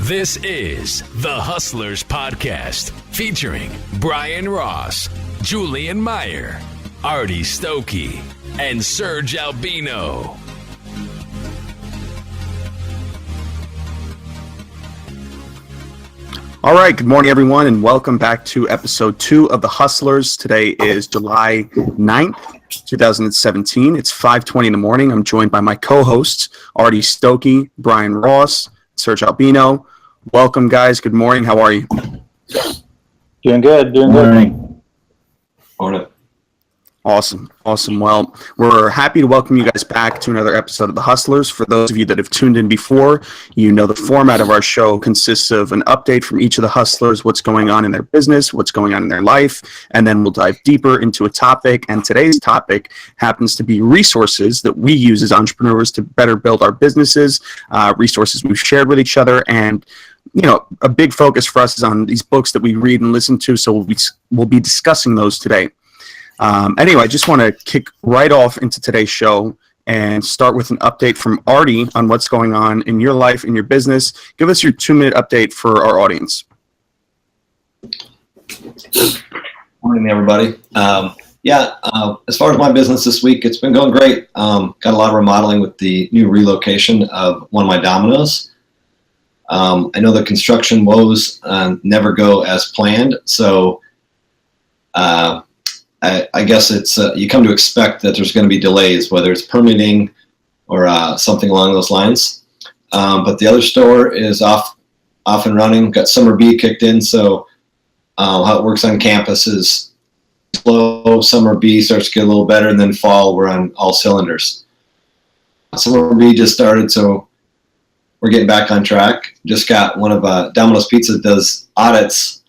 This is the Hustlers Podcast, featuring Brian Ross, Julien Meyer, Artie Stokey, and Serg Albino. All right, good morning, everyone, and welcome back to episode 2 of The Hustlers. Today is July 9th, 2017. It's 5:20 in the morning. I'm joined by my co-hosts, Artie Stokey, Brian Ross, Serg Albino. Welcome, guys. Good morning. How are you? Doing good. Morning. Awesome. Well, we're happy to welcome you guys back to another episode of The Hustlers. For those of you that have tuned in before, you know the format of our show consists of an update from each of the hustlers, what's going on in their business, what's going on in their life, and then we'll dive deeper into a topic. And today's topic happens to be resources that we use as entrepreneurs to better build our businesses, resources we've shared with each other, and a big focus for us is on these books that we read and listen to, so we'll be discussing those today. Anyway, I just want to kick right off into today's show and start with an update from Artie on what's going on in your life, in your business. Give us your 2-minute update for our audience. Morning, everybody. As far as my business this week, it's been going great. Got a lot of remodeling with the new relocation of one of my Domino's. I know the construction woes never go as planned, so I guess it's you come to expect that there's going to be delays, whether it's permitting or something along those lines. But the other store is off and running. Got Summer B kicked in, so how it works on campus is slow. Summer B starts to get a little better, and then fall we're on all cylinders. Summer B just started, so we're getting back on track. Just got one of Domino's Pizza does audits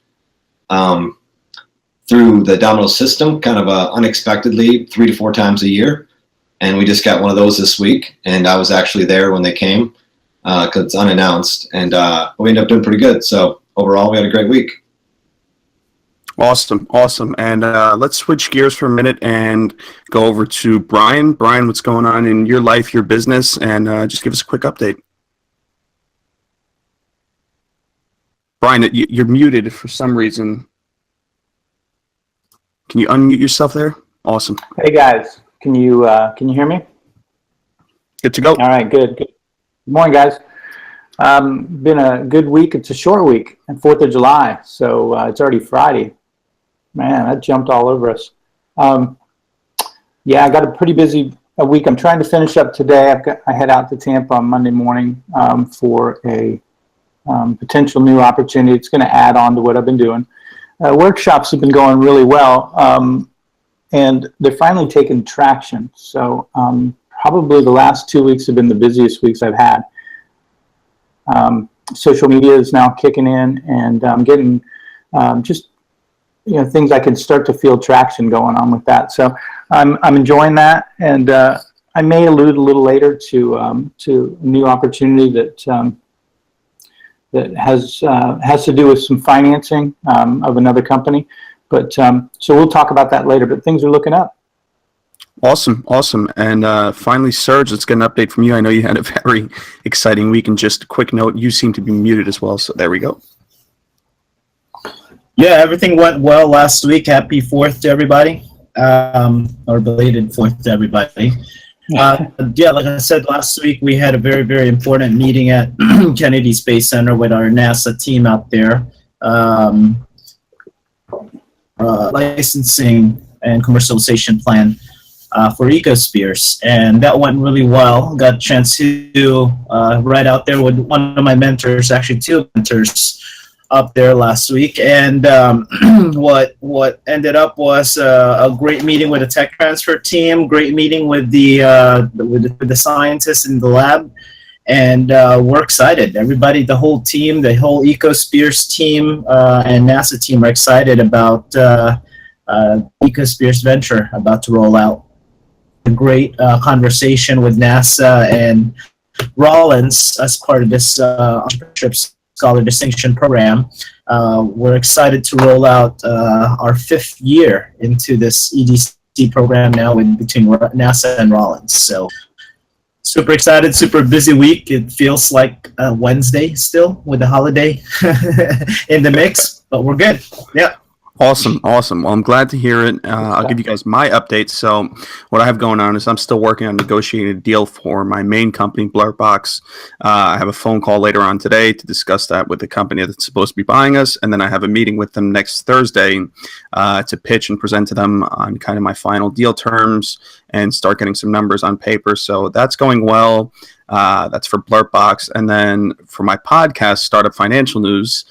through the Domino's system, kind of unexpectedly 3 to 4 times a year. And we just got one of those this week. And I was actually there when they came because it's unannounced. And we ended up doing pretty good. So overall, we had a great week. Awesome. And let's switch gears for a minute and go over to Brian. Brian, what's going on in your life, your business, and just give us a quick update. Brian, you're muted for some reason. Can you unmute yourself there? Awesome. Hey guys, can you hear me? Good to go. All right, good. Good morning, guys. Been a good week. It's a short week, and 4th of July, so it's already Friday. Man, that jumped all over us. I got a pretty busy week. I'm trying to finish up today. I head out to Tampa on Monday morning for a potential new opportunity. It's going to add on to what I've been doing. Workshops have been going really well, and they're finally taking traction. So probably the last 2 weeks have been the busiest weeks I've had. Social media is now kicking in, and I'm getting things I can start to feel traction going on with that. So I'm enjoying that, and I may allude a little later to a new opportunity that has to do with some financing of another company. But so we'll talk about that later, but things are looking up. Awesome. And finally, Serg, let's get an update from you. I know you had a very exciting week, and just a quick note, you seem to be muted as well, so there we go. Yeah, everything went well last week. Happy 4th to everybody, or belated 4th to everybody. Like I said last week, we had a very, very important meeting at Kennedy Space Center with our NASA team out there. Licensing and commercialization plan for ecospheres, and that went really well. Got a chance to ride out there with one of my mentors, actually 2 mentors, up there last week, and what ended up was a great meeting with the tech transfer team, great meeting with the scientists in the lab, and we're excited. Everybody, the whole team, the whole ecospheres team and NASA team are excited about ecospheres venture about to roll out. A great conversation with NASA and Rollins as part of this entrepreneurship Scholar Distinction Program. We're excited to roll out our 5th year into this EDC program now between NASA and Rollins. So Super excited, super busy week. It feels like Wednesday still with the holiday in the mix, but we're good. Yeah. Awesome. Well, I'm glad to hear it. I'll give you guys my updates. So what I have going on is I'm still working on negotiating a deal for my main company, Blurbox. I have a phone call later on today to discuss that with the company that's supposed to be buying us. And then I have a meeting with them next Thursday to pitch and present to them on kind of my final deal terms and start getting some numbers on paper. So that's going well. That's for Blurbox. And then for my podcast, Startup Financial News,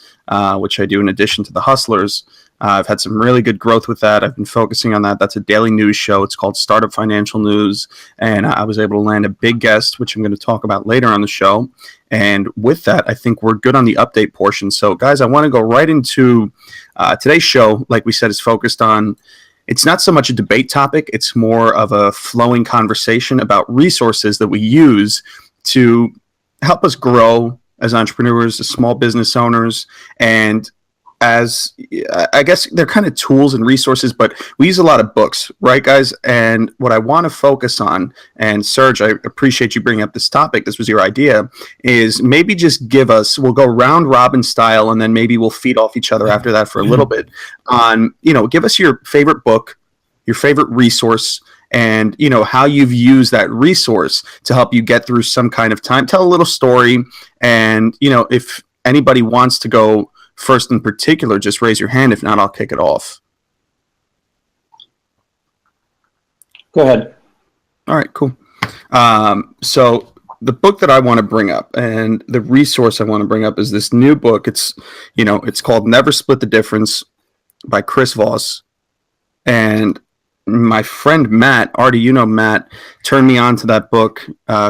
which I do in addition to the Hustlers, I've had some really good growth with that. I've been focusing on that. That's a daily news show. It's called Startup Financial News. And I was able to land a big guest, which I'm going to talk about later on the show. And with that, I think we're good on the update portion. So, guys, I want to go right into today's show. Like we said, is focused on, it's not so much a debate topic. It's more of a flowing conversation about resources that we use to help us grow as entrepreneurs, as small business owners, and as I guess they're kind of tools and resources, but we use a lot of books, right, guys? And what I want to focus on, and Serg, I appreciate you bringing up this topic. This was your idea, is maybe just give us, we'll go round robin style, and then maybe we'll feed off each other after that for a little bit on, give us your favorite book, your favorite resource, and, how you've used that resource to help you get through some kind of time. Tell a little story. And, if anybody wants to go first in particular, just raise your hand. If not, I'll kick it off. Go ahead. All right, cool. So the book that I want to bring up and the resource I want to bring up is this new book. It's called Never Split the Difference by Chris Voss. And my friend Matt, Artie, Matt, turned me on to that book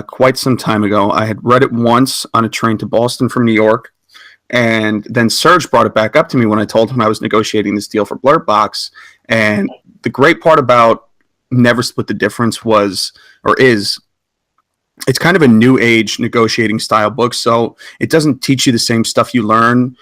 quite some time ago. I had read it once on a train to Boston from New York. And then Serg brought it back up to me when I told him I was negotiating this deal for Blurbox. And the great part about Never Split the Difference is it's kind of a new age negotiating style book. So it doesn't teach you the same stuff you learn.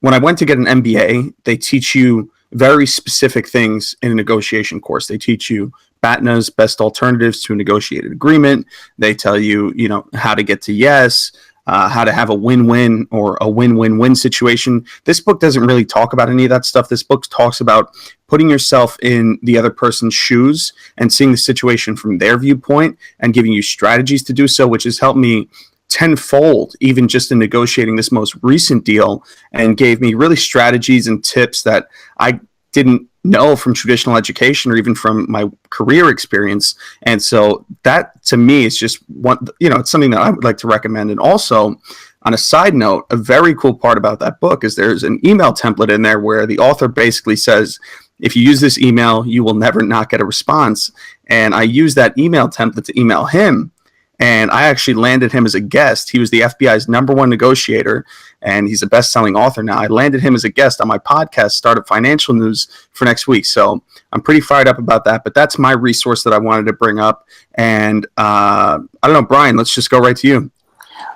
When I went to get an MBA, they teach you very specific things in a negotiation course. They teach you BATNA's best alternatives to a negotiated agreement. They tell you, how to get to yes, how to have a win-win or a win-win-win situation. This book doesn't really talk about any of that stuff. This book talks about putting yourself in the other person's shoes and seeing the situation from their viewpoint and giving you strategies to do so, which has helped me tenfold, even just in negotiating this most recent deal, and gave me really strategies and tips that I didn't know from traditional education or even from my career experience. And so that to me is just one, it's something that I would like to recommend. And also, on a side note, a very cool part about that book is there's an email template in there where the author basically says, if you use this email, you will never not get a response. And I use that email template to email him. And I actually landed him as a guest. He was the FBI's #1 negotiator, and he's a best-selling author now. I landed him as a guest on my podcast, Startup Financial News, for next week. So I'm pretty fired up about that. But that's my resource that I wanted to bring up. And I don't know, Brian, let's just go right to you.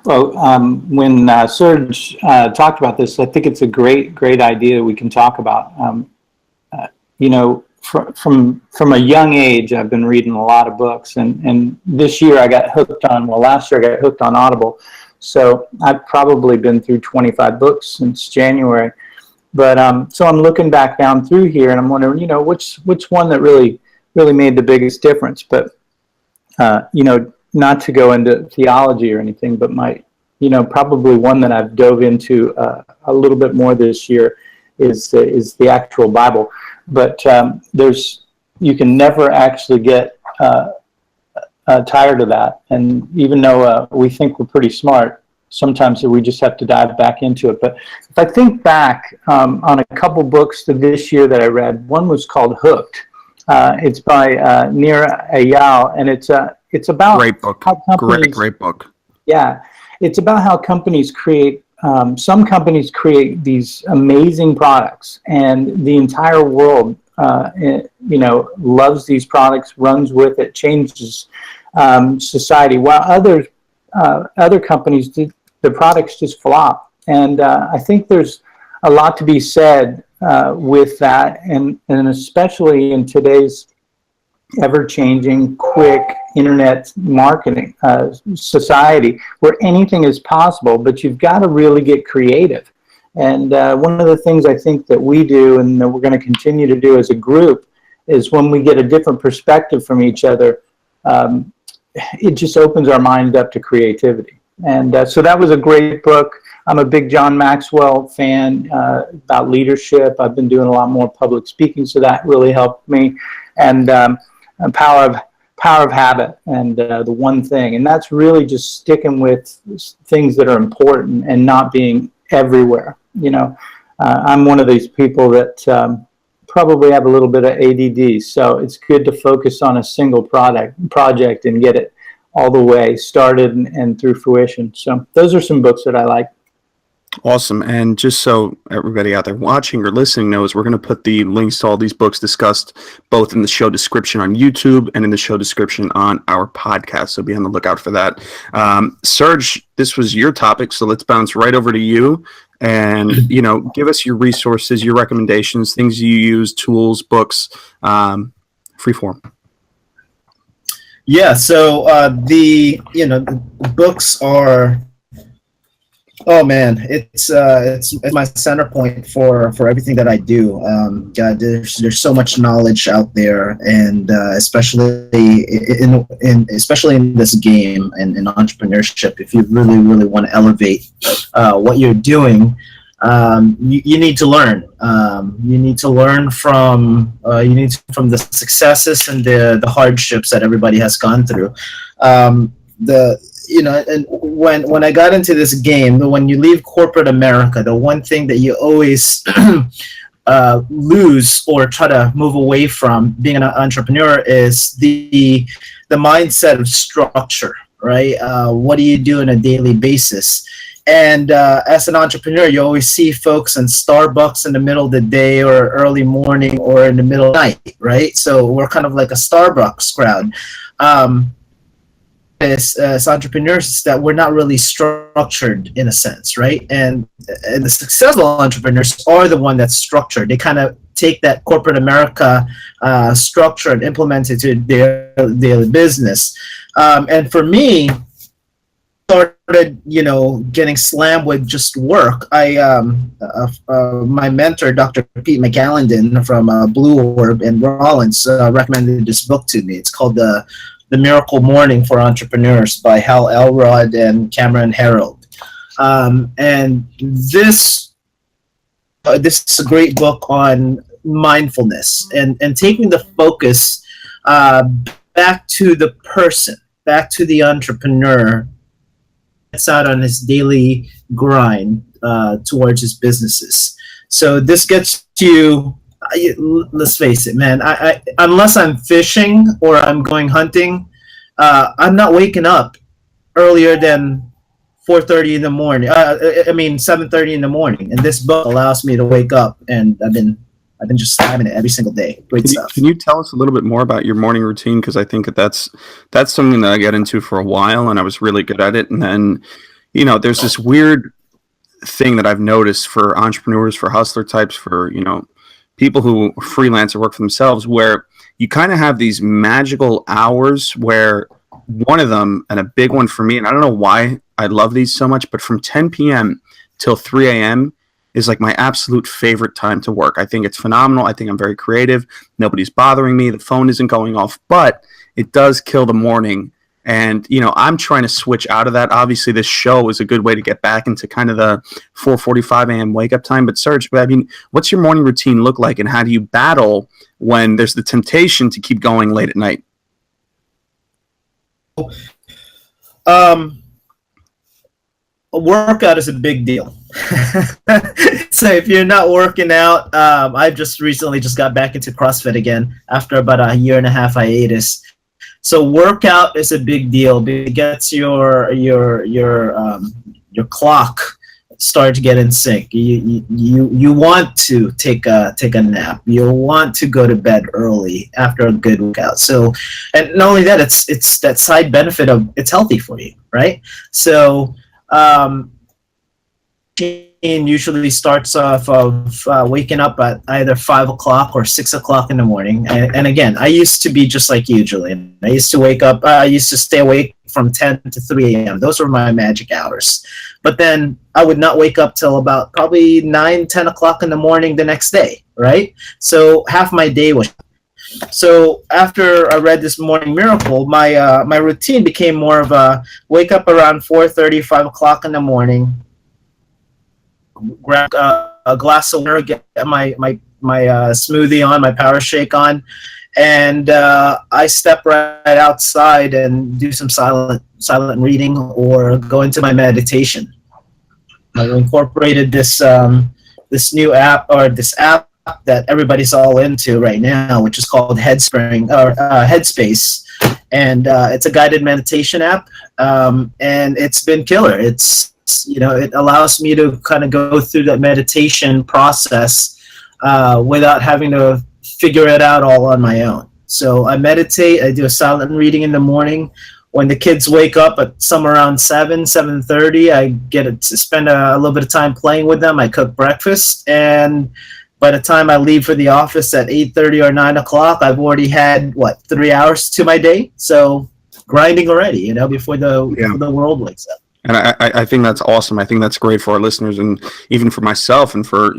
Well, when Serg talked about this, I think it's a great idea we can talk about. From a young age, I've been reading a lot of books, and this year I got hooked on, last year I got hooked on Audible. So I've probably been through 25 books since January. But so I'm looking back down through here, and I'm wondering, which one that really made the biggest difference. But, not to go into theology or anything, but probably one that I've dove into a little bit more this year is the actual Bible. But you can never actually get tired of that. And even though we think we're pretty smart, sometimes we just have to dive back into it. But if I think back on a couple books this year that I read, one was called Hooked. It's by Nir Eyal, and it's about great book. How companies, great book. Yeah, it's about how companies create. Some companies create these amazing products, and the entire world, loves these products, runs with it, changes society. While other companies, the products just flop. And I think there's a lot to be said with that, and especially in today's ever-changing, quick internet marketing society where anything is possible, but you've got to really get creative. And one of the things I think that we do and that we're going to continue to do as a group is when we get a different perspective from each other, it just opens our mind up to creativity. And so that was a great book. I'm a big John Maxwell fan about leadership. I've been doing a lot more public speaking, so that really helped me. And Power of Habit and The One Thing. And that's really just sticking with things that are important and not being everywhere. You know, I'm one of these people that probably have a little bit of ADD, so it's good to focus on a single project and get it all the way started and through fruition. So those are some books that I like. Awesome. And just so everybody out there watching or listening knows, we're going to put the links to all these books discussed both in the show description on YouTube and in the show description on our podcast. So be on the lookout for that. Serg, this was your topic, so let's bounce right over to you and, you know, give us your resources, your recommendations, things you use, tools, books, free form. Yeah, so the books are, oh man, it's my center point for everything that I do. God, there's so much knowledge out there, and especially in this game and in entrepreneurship, if you really want to elevate what you're doing, you need to learn. You need to learn from the successes and the hardships that everybody has gone through. And when I got into this game, when you leave corporate America, the one thing that you always lose or try to move away from being an entrepreneur is the mindset of structure, right? What do you do on a daily basis? And as an entrepreneur, you always see folks in Starbucks in the middle of the day or early morning or in the middle of the night, right? So we're kind of like a Starbucks crowd. As entrepreneurs, is that we're not really structured in a sense, right? And the successful entrepreneurs are the one that's structured. They kind of take that corporate America structure and implement it to their daily business. And for me, started, getting slammed with just work. My mentor, Dr. Pete McAllendon from Blue Orb in Rollins, recommended this book to me. It's called The Miracle Morning for Entrepreneurs by Hal Elrod and Cameron Herold. And this is a great book on mindfulness and taking the focus back to the person, back to the entrepreneur. It's out on his daily grind towards his businesses. So this gets you, let's face it, man, I unless I'm fishing or I'm going hunting, I'm not waking up earlier than 4:30 in the morning. 7:30 in the morning. And this book allows me to wake up, and I've been just slamming it every single day. Great stuff. Can you tell us a little bit more about your morning routine? Because I think that's something that I got into for a while, and I was really good at it. And then, there's this weird thing that I've noticed for entrepreneurs, for hustler types, for, people who freelance or work for themselves, where you kind of have these magical hours where one of them, and a big one for me, and I don't know why I love these so much, but from 10 p.m. till 3 a.m. is like my absolute favorite time to work. I think it's phenomenal. I think I'm very creative. Nobody's bothering me. The phone isn't going off, but it does kill the morning. And, I'm trying to switch out of that. Obviously, this show is a good way to get back into kind of the 4:45 a.m. wake up time. But Serg, what's your morning routine look like, and how do you battle when there's the temptation to keep going late at night? A workout is a big deal. So if you're not working out, I just recently got back into CrossFit again after about a year and a half hiatus. So workout is a big deal. It gets your clock start to get in sync. You want to take a nap. You want to go to bed early after a good workout. So, and not only that, it's that side benefit of it's healthy for you, right? So, usually starts off of waking up at either 5 o'clock or 6 o'clock in the morning. And again, I used to be just like you, Julian. I used to wake up, I used to stay awake from 10 to 3 a.m. Those were my magic hours. But then I would not wake up till about probably 9, 10 o'clock in the morning the next day, right? So half my day was. So after I read this Morning Miracle, my routine became more of a wake up around 4:30, 5 o'clock in the morning, grab a glass of water, get my smoothie on, my power shake on, and I step right outside and do some silent reading or go into my meditation. I incorporated this new app, or this app that everybody's all into right now, which is called Headspace, and it's a guided meditation app, and it's been killer. It allows me to kind of go through that meditation process without having to figure it out all on my own. So I meditate, I do a silent reading in the morning. When the kids wake up at somewhere around 7:30, I get to spend a little bit of time playing with them. I cook breakfast, and by the time I leave for the office at 8:30 or 9 o'clock, I've already had 3 hours to my day. So grinding already, before the world wakes up. And I think that's awesome. I think that's great for our listeners, and even for myself, and for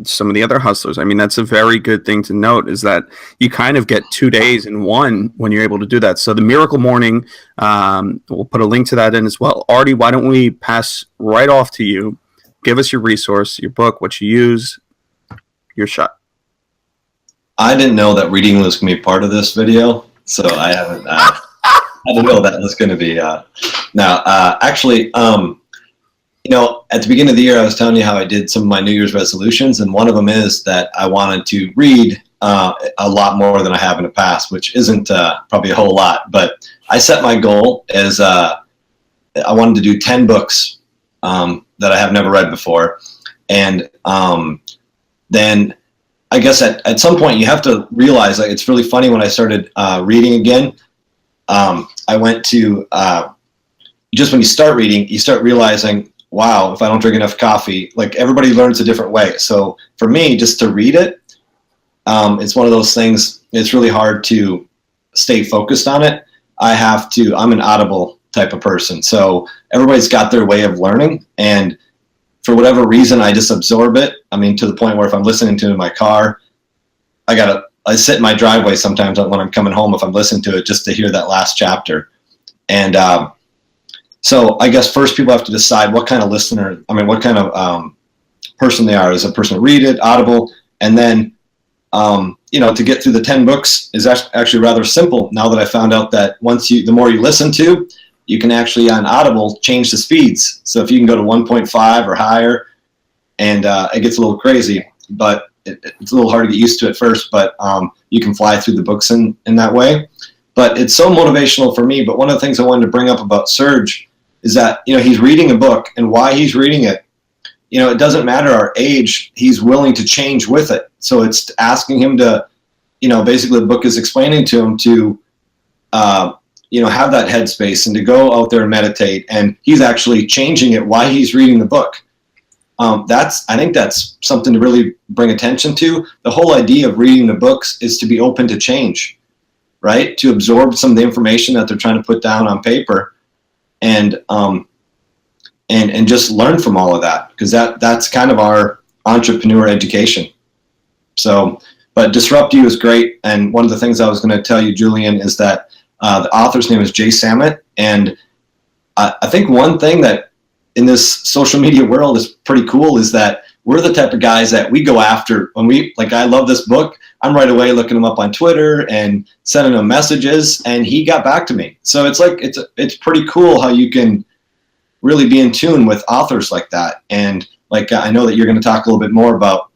some of the other hustlers. I mean, that's a very good thing to note, is that you kind of get 2 days in one when you're able to do that. So the Miracle Morning, we'll put a link to that in as well. Artie, why don't we pass right off to you? Give us your resource, your book, what you use, your shot. I didn't know that reading was going to be part of this video, so I haven't. I didn't know that was going to be. Actually, at the beginning of the year, I was telling you how I did some of my New Year's resolutions, and one of them is that I wanted to read a lot more than I have in the past, which isn't probably a whole lot. But I set my goal as I wanted to do 10 books that I have never read before, and then I guess at some point you have to realize, it's really funny when I started reading again. I went to just when you start reading, you start realizing, wow, if I don't drink enough coffee, everybody learns a different way. So for me, just to read it, it's one of those things, it's really hard to stay focused on it. I'm an Audible type of person. So everybody's got their way of learning. And for whatever reason, I just absorb it. I mean, to the point where if I'm listening to it in my car, I sit in my driveway sometimes when I'm coming home, if I'm listening to it, just to hear that last chapter. And so I guess first people have to decide what kind of what kind of person they are. Is a person to read it, Audible, and then, to get through the 10 books is actually rather simple. Now that I found out that the more you listen to, you can actually on Audible change the speeds. So if you can go to 1.5 or higher, and it gets a little crazy, but it's a little hard to get used to at first, but you can fly through the books in that way. But it's so motivational for me. But one of the things I wanted to bring up about Serg is that, he's reading a book, and why he's reading it, it doesn't matter our age, he's willing to change with it. So it's asking him to, basically the book is explaining to him to, have that headspace and to go out there and meditate. And he's actually changing it while he's reading the book. I think that's something to really bring attention to. The whole idea of reading the books is to be open to change, right? To absorb some of the information that they're trying to put down on paper, and just learn from all of that, because that's kind of our entrepreneur education. So, but Disrupt You is great. And one of the things I was going to tell you, Julian, is that the author's name is Jay Samit. And I think one thing that in this social media world is pretty cool is that we're the type of guys that we go after when I love this book. I'm right away looking him up on Twitter and sending him messages, and he got back to me. So it's pretty cool how you can really be in tune with authors like that. And I know that you're going to talk a little bit more about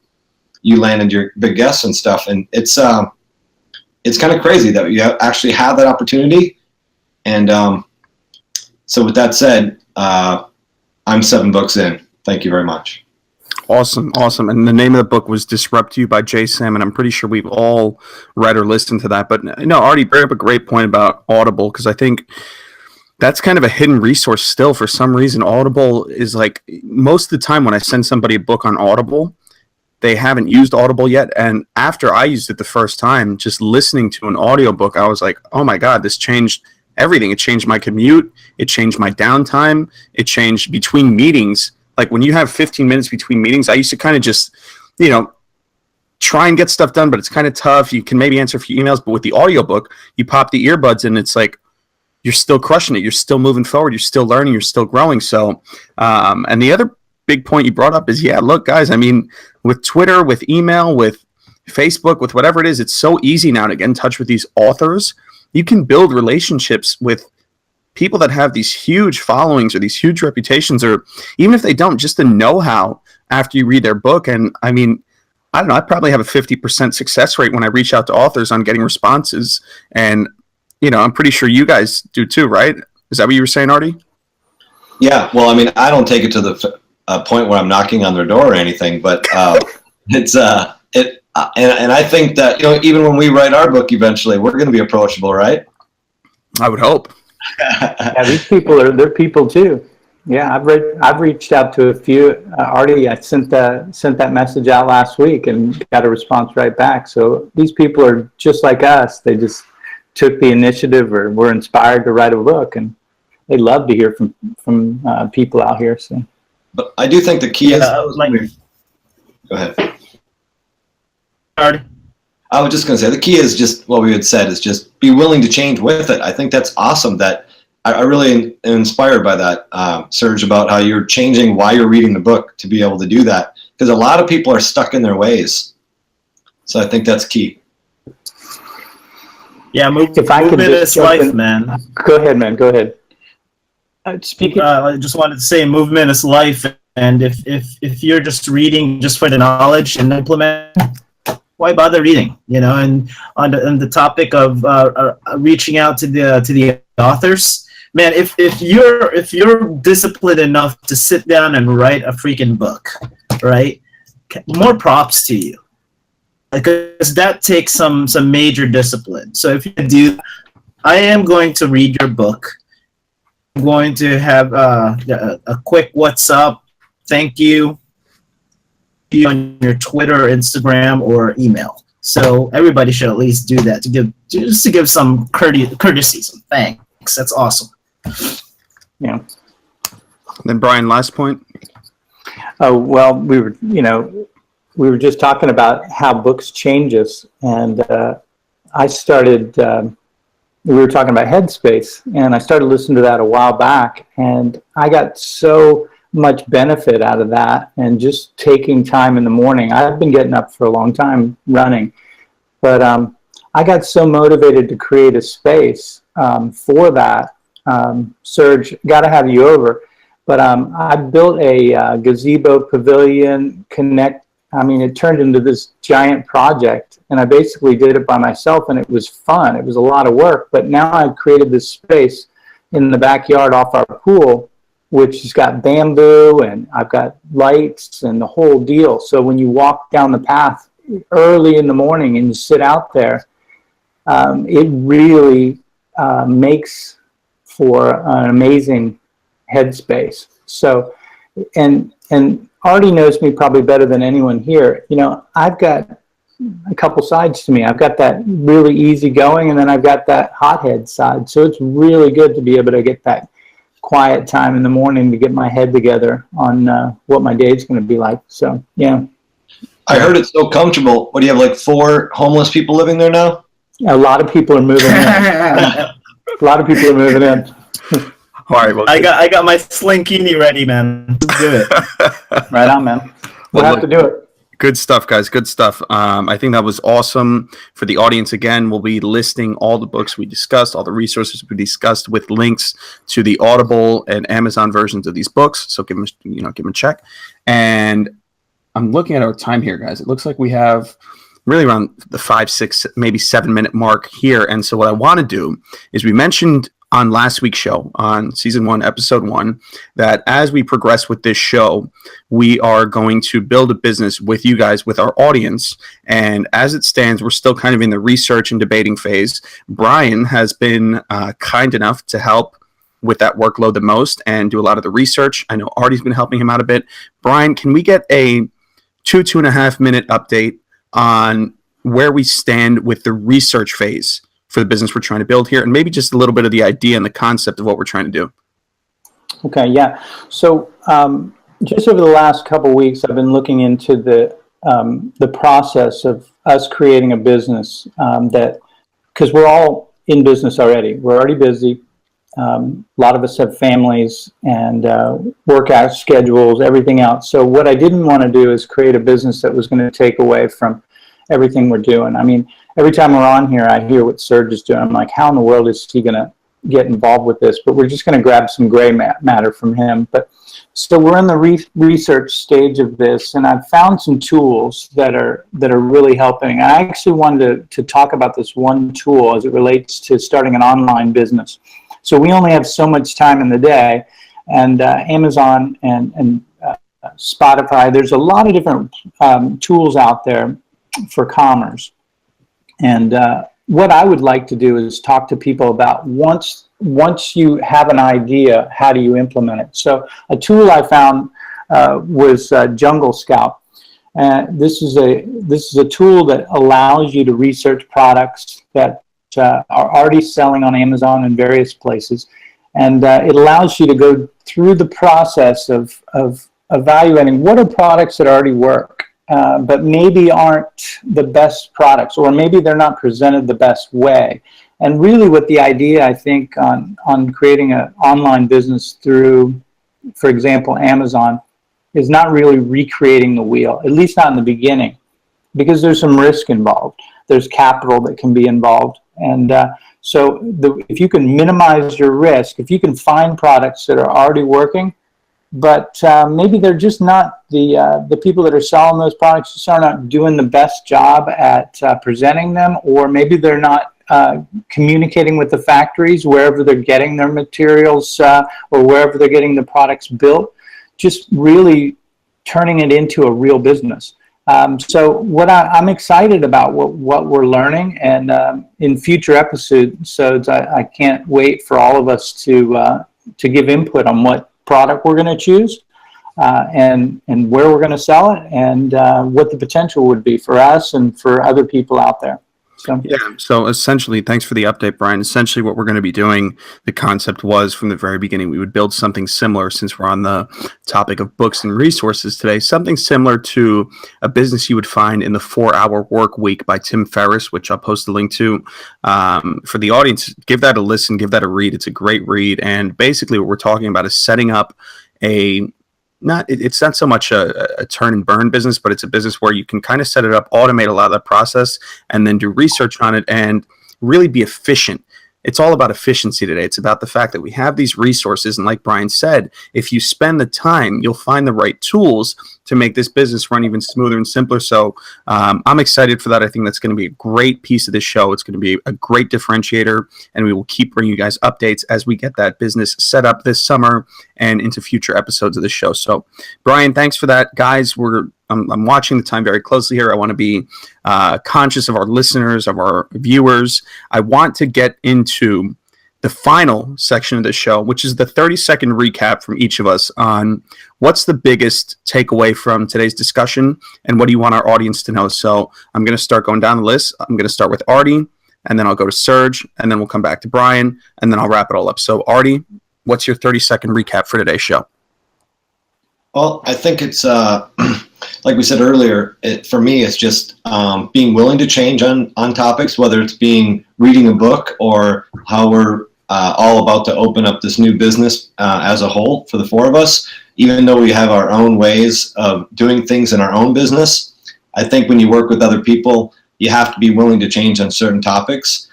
you landed your big guests and stuff. And it's kind of crazy that you actually have that opportunity. And so with that said, I'm 7 books in. Thank you very much. Awesome. And the name of the book was Disrupt You by Jay Sam, and I'm pretty sure we've all read or listened to that. But no, Artie brought up a great point about Audible, because I think that's kind of a hidden resource still. For some reason, Audible is like, most of the time when I send somebody a book on Audible, they haven't used Audible yet. And after I used it the first time, just listening to an audiobook, I was like, oh my God, this changed everything. It changed my commute. It changed my downtime. It changed between meetings. Like when you have 15 minutes between meetings, I used to kind of just, try and get stuff done, but it's kind of tough. You can maybe answer a few emails, but with the audiobook, you pop the earbuds and it's like, you're still crushing it. You're still moving forward. You're still learning. You're still growing. So, and the other big point you brought up is, look, guys, I mean, with Twitter, with email, with Facebook, with whatever it is, it's so easy now to get in touch with these authors. You can build relationships with people that have these huge followings or these huge reputations, or even if they don't, just the know-how after you read their book. And I mean, I don't know, I probably have a 50% success rate when I reach out to authors on getting responses. And, I'm pretty sure you guys do too, right? Is that what you were saying, Artie? Yeah. Well, I mean, I don't take it to the point where I'm knocking on their door or anything, but it's and I think that, even when we write our book eventually, we're going to be approachable, right? I would hope. Yeah, these people they're people too. Yeah, I've reached out to a few. Artie, I sent that message out last week and got a response right back. So these people are just like us. They just took the initiative or were inspired to write a book, and they love to hear from people out here. So, but I do think the key is. Go ahead. Artie. I was just going to say the key is just what we had said is just be willing to change with it. I think that's awesome. That I really am inspired by that, Serge, about how you're changing while you're reading the book to be able to do that, because a lot of people are stuck in their ways. So I think that's key. Yeah, movement is life, man. Go ahead, man. Go ahead. I just wanted to say movement is life, and if you're just reading just for the knowledge and implement, why bother reading? And on the topic of reaching out to the authors, man, if you're disciplined enough to sit down and write a freaking book, right? More props to you, because that takes some major discipline. So if you do, I am going to read your book. I'm going to have a quick "What's up?" Thank you on your Twitter, Instagram, or email. So everybody should at least do that to give some courtesy, some thanks. That's awesome. Yeah. Then Brian, last point. Oh, well, we were just talking about how books change us, and I started. We were talking about Headspace, and I started listening to that a while back, and I got so much benefit out of that, and just taking time in the morning. I've been getting up for a long time running, but I got so motivated to create a space for that. Serge, got to have you over, but I built a gazebo pavilion it turned into this giant project, and I basically did it by myself, and it was fun. It was a lot of work, but now I've created this space in the backyard off our pool, which has got bamboo, and I've got lights and the whole deal. So when you walk down the path early in the morning and you sit out there, it really makes for an amazing headspace. So, and Artie knows me probably better than anyone here. I've got a couple sides to me. I've got that really easy going, and then I've got that hothead side. So it's really good to be able to get that quiet time in the morning to get my head together on what my day is going to be like. So, yeah. I heard it's so comfortable. What do you have, like 4 homeless people living there now? A lot of people are moving in. A lot of people are moving in. All right, well, I got my slinkini ready, man. Let's do it. Right on, man. We'll have to do it. Good stuff, guys. Good stuff. I think that was awesome for the audience. Again, we'll be listing all the books we discussed, all the resources we discussed, with links to the Audible and Amazon versions of these books. So give them a check. And I'm looking at our time here, guys. It looks like we have really around the 5, 6, maybe 7-minute mark here. And so what I want to do is, we mentioned on last week's show, on season 1, episode 1, that as we progress with this show, we are going to build a business with you guys, with our audience. And as it stands, we're still kind of in the research and debating phase. Brian has been kind enough to help with that workload the most and do a lot of the research. I know Artie's been helping him out a bit. Brian, can we get a 2.5 minute update on where we stand with the research phase for the business we're trying to build here, and maybe just a little bit of the idea and the concept of what we're trying to do? Okay, yeah. So just over the last couple of weeks, I've been looking into the process of us creating a business because we're all in business already. We're already busy. A lot of us have families and workout schedules, everything else. So what I didn't want to do is create a business that was going to take away from everything we're doing. I mean, every time we're on here, I hear what Serg is doing. I'm like, how in the world is he going to get involved with this? But we're just going to grab some gray matter from him. But so we're in the research stage of this, and I've found some tools that are really helping. I actually wanted to talk about this one tool as it relates to starting an online business. So we only have so much time in the day, and Amazon and Spotify, there's a lot of different tools out there for commerce. And what I would like to do is talk to people about once you have an idea, how do you implement it? So a tool I found was Jungle Scout. This is a tool that allows you to research products that are already selling on Amazon and various places, and it allows you to go through the process of evaluating what are products that already work, but maybe aren't the best products, or maybe they're not presented the best way. And really what the idea, I think, on creating an online business through, for example, Amazon, is not really recreating the wheel, at least not in the beginning, because there's some risk involved. There's capital that can be involved. And if you can minimize your risk, if you can find products that are already working, but maybe they're just not, the people that are selling those products just are not doing the best job at presenting them, or maybe they're not communicating with the factories wherever they're getting their materials or wherever they're getting the products built, just really turning it into a real business. So what I'm excited about what we're learning, and in future episodes, I can't wait for all of us to give input on what product we're going to choose and where we're going to sell it, and what the potential would be for us and for other people out there. So essentially, thanks for the update, Brian. Essentially, what we're going to be doing, the concept was from the very beginning, we would build something similar, since we're on the topic of books and resources today, something similar to a business you would find in the 4-Hour Work Week by Tim Ferriss, which I'll post a link to. For the audience, give that a listen, give that a read. It's a great read. And basically what we're talking about is setting up it's not so much a turn and burn business, but it's a business where you can kind of set it up, automate a lot of that process, and then do research on it and really be efficient. It's all about efficiency today. It's about the fact that we have these resources, and like Brian said, if you spend the time, you'll find the right tools to make this business run even smoother and simpler. So I'm excited for that. I think that's going to be a great piece of this show. It's going to be a great differentiator, and we will keep bringing you guys updates as we get that business set up this summer and into future episodes of the show. So Brian, thanks for that. Guys, I'm watching the time very closely here. I want to be conscious of our listeners, of our viewers. I want to get into the final section of the show, which is the 30-second recap from each of us on what's the biggest takeaway from today's discussion and what do you want our audience to know. So I'm going to start going down the list. I'm going to start with Artie, and then I'll go to Serg, and then we'll come back to Brian, and then I'll wrap it all up. So Artie, what's your 30-second recap for today's show? Well, I think it's like we said earlier, for me, it's just being willing to change on topics, whether it's reading a book or how we're all about to open up this new business as a whole for the four of us. Even though we have our own ways of doing things in our own business, I think when you work with other people, you have to be willing to change on certain topics.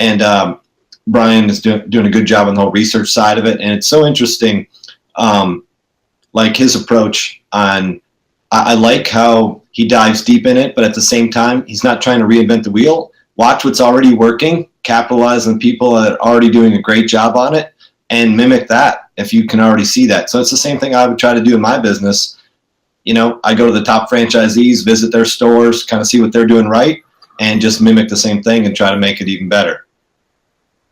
And Brian is doing a good job on the whole research side of it. And it's so interesting, like his approach on, I like how he dives deep in it, but at the same time, he's not trying to reinvent the wheel. Watch what's already working, capitalize on people that are already doing a great job on it, and mimic that if you can already see that. So it's the same thing I would try to do in my business. You know, I go to the top franchisees, visit their stores, kind of see what they're doing right, and just mimic the same thing and try to make it even better.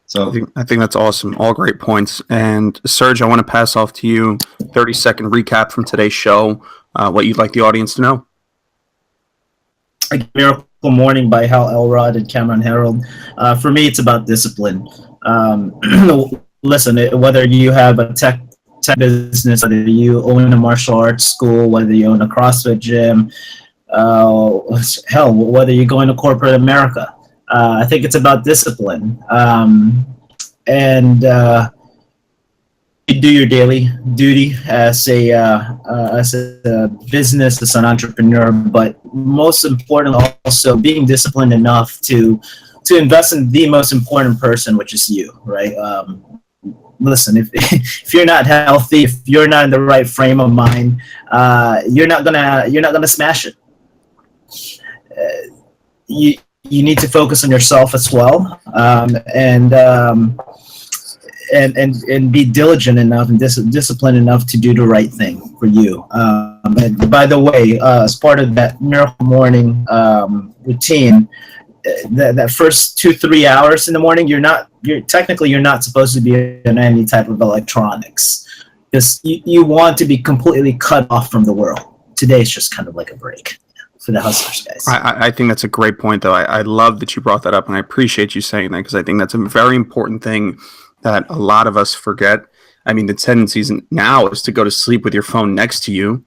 So I think that's awesome. All great points. And Serge, I want to pass off to you 30-second recap from today's show, what you'd like the audience to know. Miracle Morning by Hal Elrod and Cameron Herold. For me, it's about discipline. Listen, whether you have a tech business, whether you own a martial arts school, whether you own a CrossFit gym, hell, whether you go into corporate America, I think it's about discipline. And you do your daily duty as a business, as an entrepreneur, but most importantly, also being disciplined enough to invest in the most important person, which is you, right? Listen, if you're not healthy, if you're not in the right frame of mind, you're not gonna smash it. You need to focus on yourself as well, and be diligent enough and disciplined enough to do the right thing for you. And by the way, as part of that Miracle Morning routine, that first 2-3 hours in the morning, you're not supposed to be in any type of electronics, because you want to be completely cut off from the world. Today's just kind of like a break for the hustlers, guys. I think that's a great point, though. I love that you brought that up, and I appreciate you saying that, because I think that's a very important thing that a lot of us forget. I mean, the tendency now is to go to sleep with your phone next to you,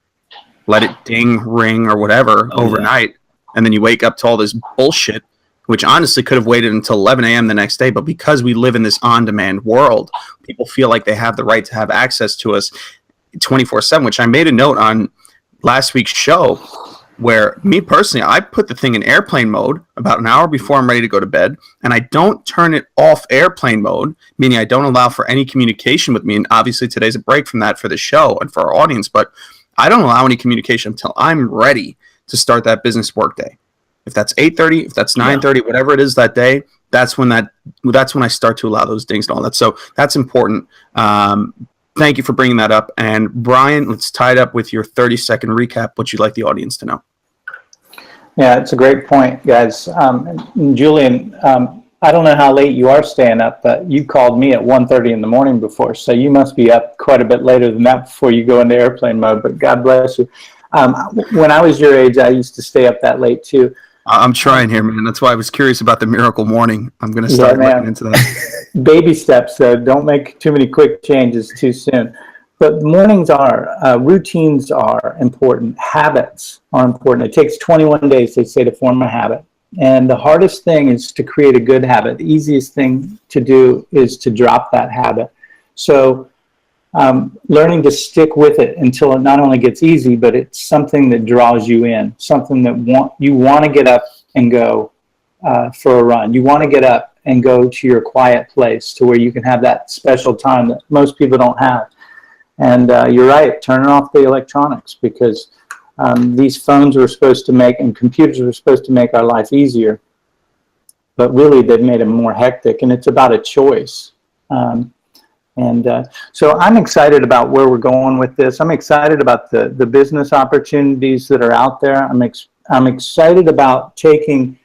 let it ding, ring, or whatever overnight, and then you wake up to all this bullshit, which honestly could have waited until 11 a.m. the next day. But because we live in this on-demand world, people feel like they have the right to have access to us 24/7, which I made a note on last week's show, where me personally, I put the thing in airplane mode about an hour before I'm ready to go to bed, and I don't turn it off airplane mode, meaning I don't allow for any communication with me. And obviously today's a break from that for the show and for our audience, but I don't allow any communication until I'm ready to start that business workday. If that's 8:30, if that's 9:30, whatever it is that day, that's when I start to allow those dings and all that. So that's important. Thank you for bringing that up. And Brian, let's tie it up with your 30-second recap, what you'd like the audience to know. Yeah, it's a great point, guys. Julian, I don't know how late you are staying up, but you called me at 1:30 in the morning before, so you must be up quite a bit later than that before you go into airplane mode, but God bless you. When I was your age, I used to stay up that late too. I'm trying here, man. That's why I was curious about the Miracle Morning. I'm going to start looking into that. Baby steps, so don't make too many quick changes too soon. But mornings routines are important. Habits are important. It takes 21 days, they say, to form a habit. And the hardest thing is to create a good habit. The easiest thing to do is to drop that habit. So learning to stick with it until it not only gets easy, but it's something that draws you in, something that you want to get up and go for a run. You want to get up and go to your quiet place to where you can have that special time that most people don't have. And you're right, turning off the electronics, because these phones were supposed to make, and computers were supposed to make our life easier, but really they've made it more hectic, and it's about a choice. So I'm excited about where we're going with this. I'm excited about the business opportunities that are out there. I'm excited about taking,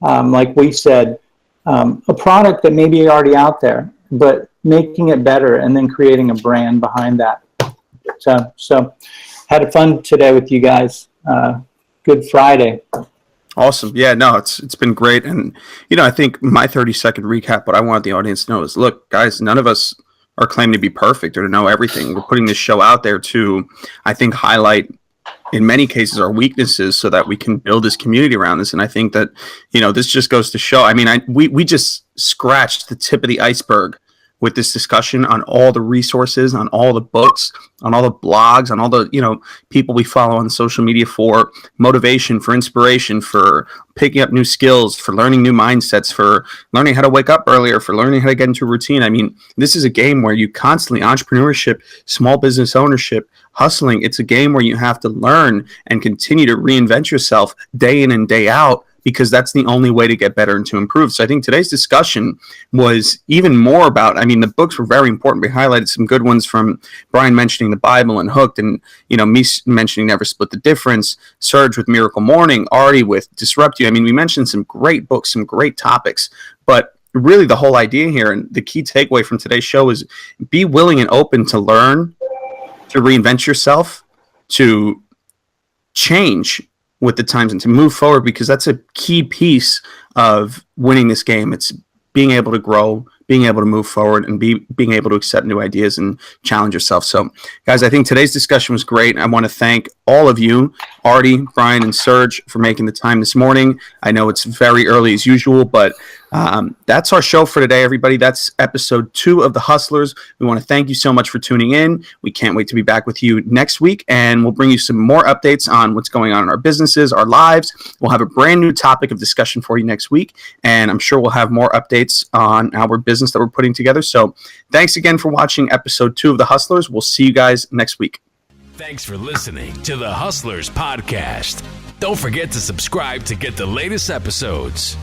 like we said, a product that may be already out there, but making it better and then creating a brand behind that. So had fun today with you guys. Good Friday. Awesome. Yeah, no, it's been great. And, I think my 30-second recap, what I want the audience to know is, look, guys, none of us are claiming to be perfect or to know everything. We're putting this show out there to, I think, highlight, in many cases, our weaknesses so that we can build this community around this. And I think that, this just goes to show, we just scratched the tip of the iceberg with this discussion on all the resources, on all the books, on all the blogs, on all the, people we follow on social media for motivation, for inspiration, for picking up new skills, for learning new mindsets, for learning how to wake up earlier, for learning how to get into a routine. This is a game where you constantly, entrepreneurship, small business ownership, hustling, it's a game where you have to learn and continue to reinvent yourself day in and day out, because that's the only way to get better and to improve. So I think today's discussion was even more about, the books were very important. We highlighted some good ones, from Brian mentioning the Bible and Hooked, and, me mentioning Never Split the Difference, Serge with Miracle Morning, Artie with Disrupt You. We mentioned some great books, some great topics, but really the whole idea here, and the key takeaway from today's show is be willing and open to learn, to reinvent yourself, to change with the times, and to move forward, because that's a key piece of winning this game. It's being able to grow, being able to move forward, and being able to accept new ideas and challenge yourself. So, guys, I think today's discussion was great. I want to thank all of you, Artie, Brian, and Serg, for making the time this morning. I know it's very early as usual, but that's our show for today, everybody. That's episode 2 of The Hustlers. We want to thank you so much for tuning in. We can't wait to be back with you next week, and we'll bring you some more updates on what's going on in our businesses, our lives. We'll have a brand new topic of discussion for you next week, and I'm sure we'll have more updates on our business that we're putting together. So thanks again for watching episode 2 of The Hustlers. We'll see you guys next week. Thanks for listening to the Hustlers Podcast. Don't forget to subscribe to get the latest episodes.